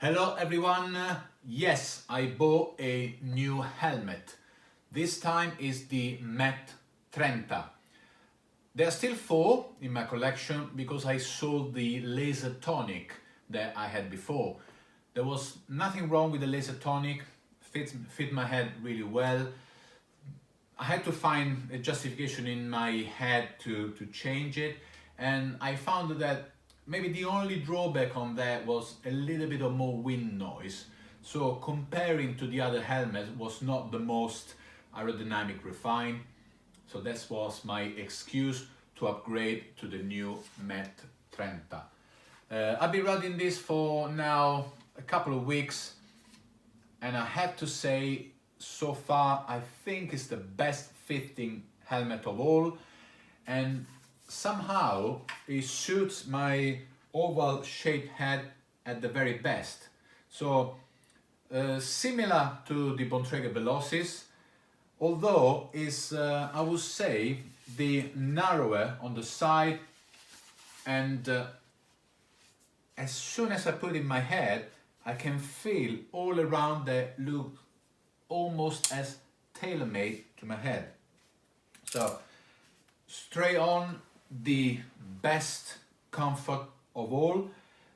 Hello everyone, yes, I bought a new helmet. This time is the MET Trenta. There are still 4 in my collection because I sold the laser tonic that I had before. There was nothing wrong with the laser tonic, fit my head really well. I had to find a justification in my head to change it, and I found that maybe the only drawback on that was a little bit of more wind noise. So comparing to the other helmets was not the most aerodynamic refined. So that was my excuse to upgrade to the new MET Trenta. I've been riding this for now a couple of weeks, and I have to say, so far I think it's the best fitting helmet of all, and somehow it suits my oval shaped head at the very best. So similar to the Bontrager Velocis, although is I would say the narrower on the side, and as soon as I put it in my head I can feel all around that look almost as tailor-made to my head. So straight on, the best comfort of all,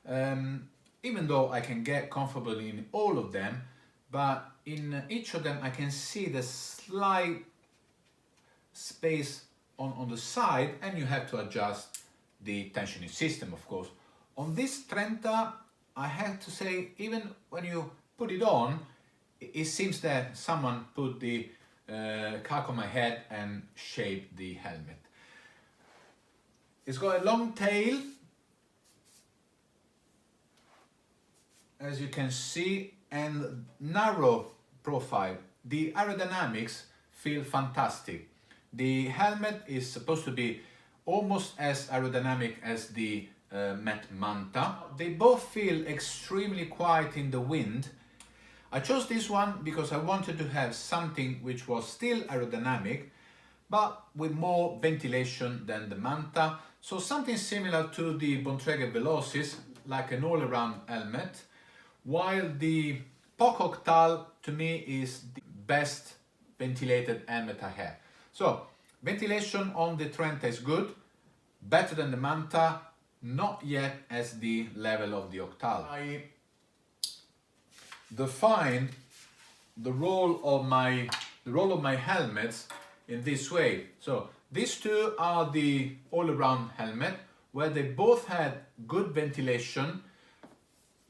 even though I can get comfortably in all of them, but in each of them I can see the slight space on the side, and you have to adjust the tensioning system, of course. On this Trenta, I have to say, even when you put it on, it seems that someone put the cack on my head and shaped the helmet. It's got a long tail, as you can see, and narrow profile. The aerodynamics feel fantastic. The helmet is supposed to be almost as aerodynamic as the MET Manta. They both feel extremely quiet in the wind. I chose this one because I wanted to have something which was still aerodynamic, but with more ventilation than the Manta. So something similar to the Bontrager Velocis, like an all-around helmet, while the Octal to me is the best ventilated helmet I have. So ventilation on the Trenta is good, better than the Manta, not yet as the level of the Octal. I defined the role of my helmets in this way. So these two are the all-around helmet, where they both had good ventilation,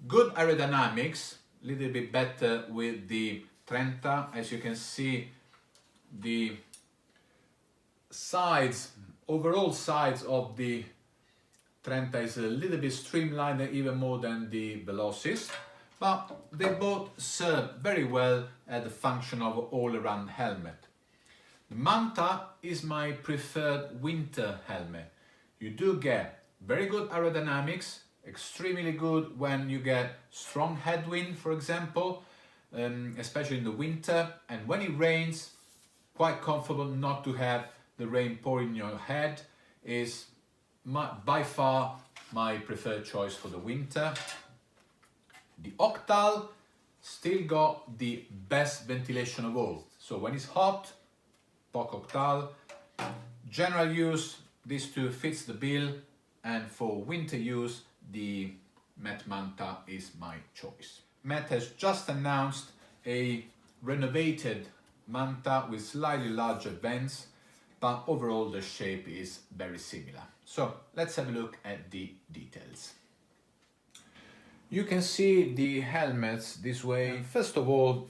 good aerodynamics, a little bit better with the Trenta. As you can see, the sides, overall sides of the Trenta is a little bit streamlined, even more than the Velocis, but they both serve very well as the function of all-around helmet. The Manta is my preferred winter helmet. You do get very good aerodynamics, extremely good when you get strong headwind, for example, especially in the winter, and when it rains, quite comfortable not to have the rain pouring in your head. Is by far my preferred choice for the winter. The Octal still got the best ventilation of all. So when it's hot, Octal. General use, these two fits the bill, and for winter use, the MET Manta is my choice. MET has just announced a renovated Manta with slightly larger vents, but overall the shape is very similar. So let's have a look at the details. You can see the helmets this way. First of all,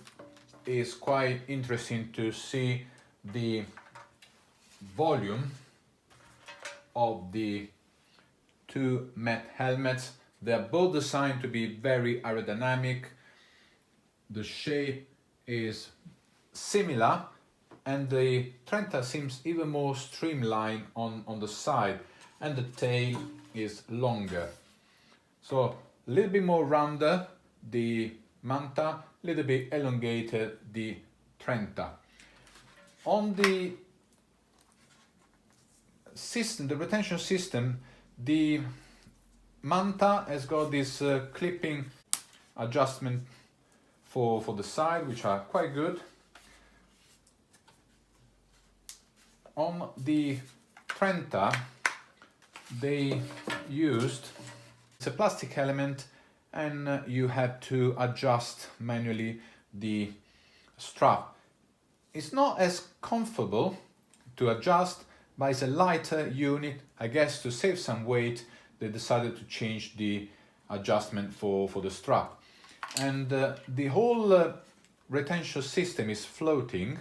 it's quite interesting to see the volume of the two MET helmets. They are both designed to be very aerodynamic. The shape is similar, and the Trenta seems even more streamlined on the side, and the tail is longer. So a little bit more rounder, the Manta, a little bit elongated, the Trenta. On the system, the retention system, the Manta has got this clipping. adjustment for the side, which are quite good. On the Trenta, they used, it's a plastic element, and you have to adjust manually the strap. It's not as comfortable to adjust, but it's a lighter unit. I guess to save some weight, they decided to change the adjustment for the strap. And the whole retention system is floating,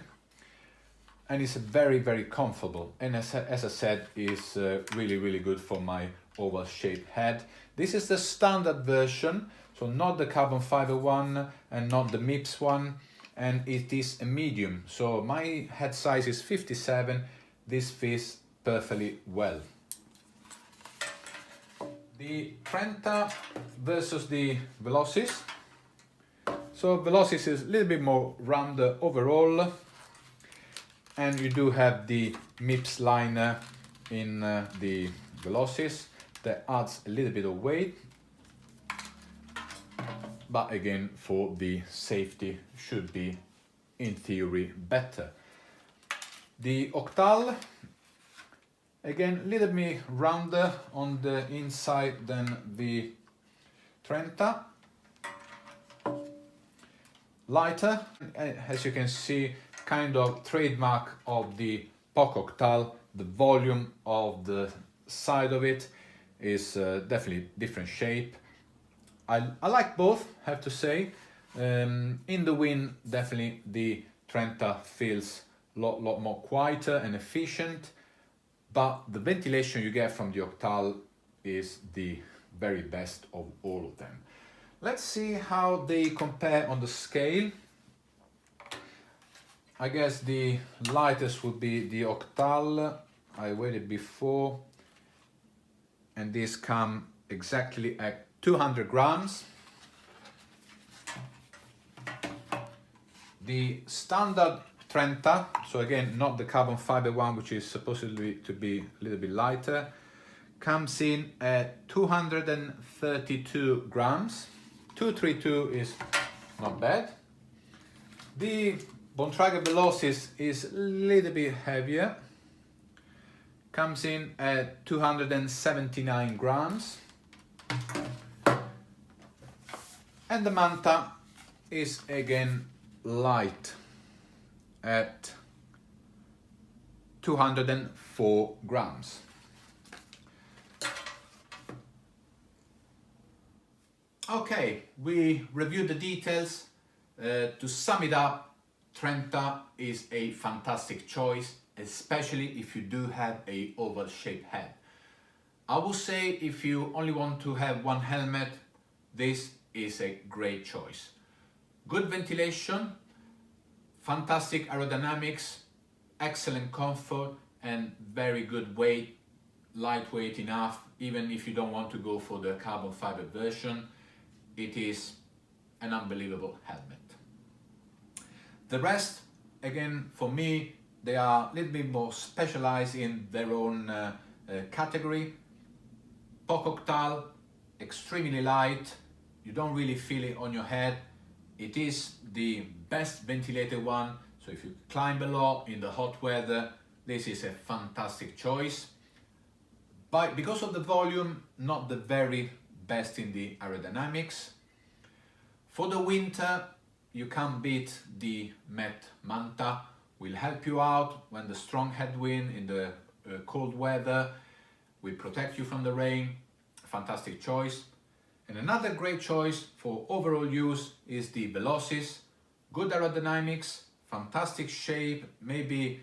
and it's very comfortable. And as I said, is really good for my oval shaped head. This is the standard version, so not the carbon fiber one and not the MIPS one, and it is a medium. So my head size is 57. This fits perfectly well. The Trenta versus the Velocis. So Velocis is a little bit more rounded overall, and you do have the MIPS liner in the Velocis that adds a little bit of weight, but again, for the safety should be in theory better. The Octal, again, a little bit rounder on the inside than the Trenta. Lighter, as you can see, kind of trademark of the POC Octal. The volume of the side of it is definitely different shape. I like both, have to say. In the wind, definitely the Trenta feels a lot more quieter and efficient, but the ventilation you get from the Octal is the very best of all of them. Let's see how they compare on the scale. I guess the lightest would be the Octal. I weighed it before, and these come exactly at 200 grams. The standard Trenta, so again, not the carbon fiber one, which is supposedly to be a little bit lighter, comes in at 232 grams. 232 is not bad. The Bontrager Velocis is a little bit heavier, comes in at 279 grams. And the Manta is again light at 204 grams. Okay, we reviewed the details. To sum it up, Trenta is a fantastic choice, especially if you do have a oval shaped head. I would say if you only want to have one helmet, this is a great choice. Good ventilation, fantastic aerodynamics, excellent comfort, and very good weight, lightweight enough, even if you don't want to go for the carbon fiber version. It is an unbelievable helmet. The rest, again, for me, they are a little bit more specialized in their own category. POC Octal, extremely light. You don't really feel it on your head. It is the best ventilated one. So if you climb a lot in the hot weather, this is a fantastic choice. But because of the volume, not the very best in the aerodynamics. For the winter, you can't beat the MET Manta. Will help you out when the strong headwind in the cold weather will protect you from the rain. Fantastic choice. And another great choice for overall use is the Velocis. Good aerodynamics, fantastic shape, maybe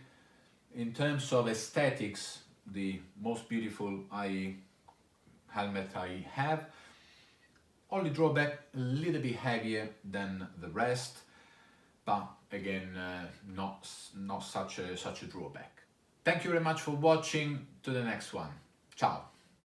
in terms of aesthetics, the most beautiful helmet I have. Only drawback, a little bit heavier than the rest, but again, not such a drawback. Thank you very much for watching. To the next one. Ciao.